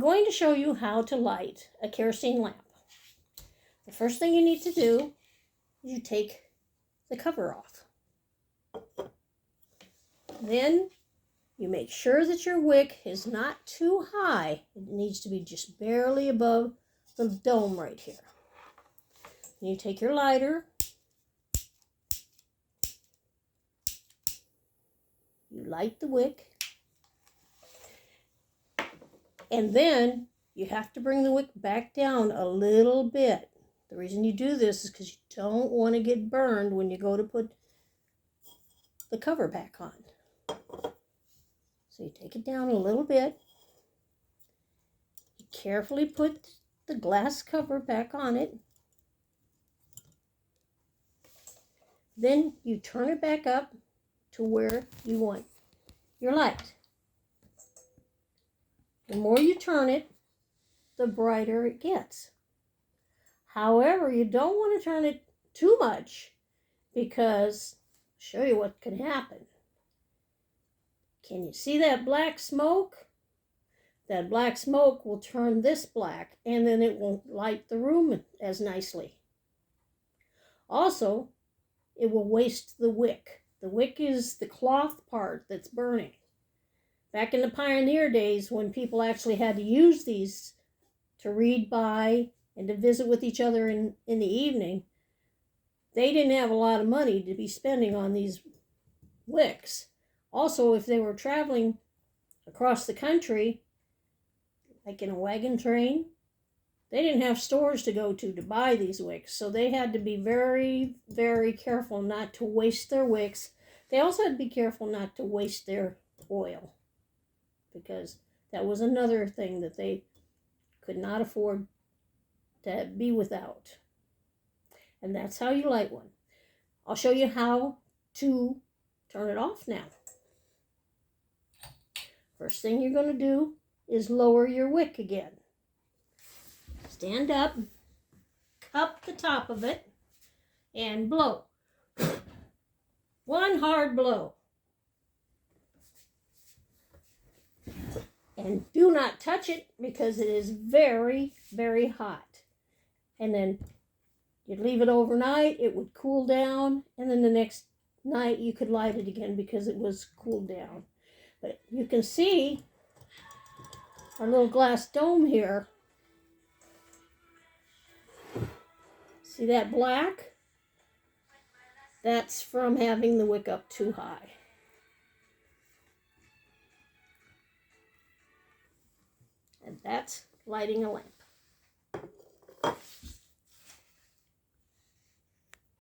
going to show you how to light a kerosene lamp. The first thing you need to do is you take the cover off. Then you make sure that your wick is not too high. It needs to be just barely above the dome right here. And you take your lighter, you light the wick, and then you have to bring the wick back down a little bit. The reason you do this is because you don't want to get burned when you go to put the cover back on. So you take it down a little bit. You carefully put the glass cover back on it. Then you turn it back up to where you want your light. The more you turn it, the brighter it gets. However, you don't want to turn it too much because I'll show you what can happen. Can you see that black smoke? That black smoke will turn this black, and then it won't light the room as nicely. Also, it will waste the wick. The wick is the cloth part that's burning. Back in the pioneer days, when people actually had to use these to read by and to visit with each other in the evening, they didn't have a lot of money to be spending on these wicks. Also, if they were traveling across the country, like in a wagon train, they didn't have stores to go to buy these wicks. So they had to be very, very careful not to waste their wicks. They also had to be careful not to waste their oil, because that was another thing that they could not afford to be without. And that's how you light one. I'll show you how to turn it off now. First thing you're going to do is lower your wick again. Stand up, cup the top of it, and blow. One hard blow. And do not touch it because it is very, very hot. And then you'd leave it overnight, it would cool down, and then the next night you could light it again because it was cooled down. But you can see our little glass dome here. See that black? That's from having the wick up too high. And that's lighting a lamp.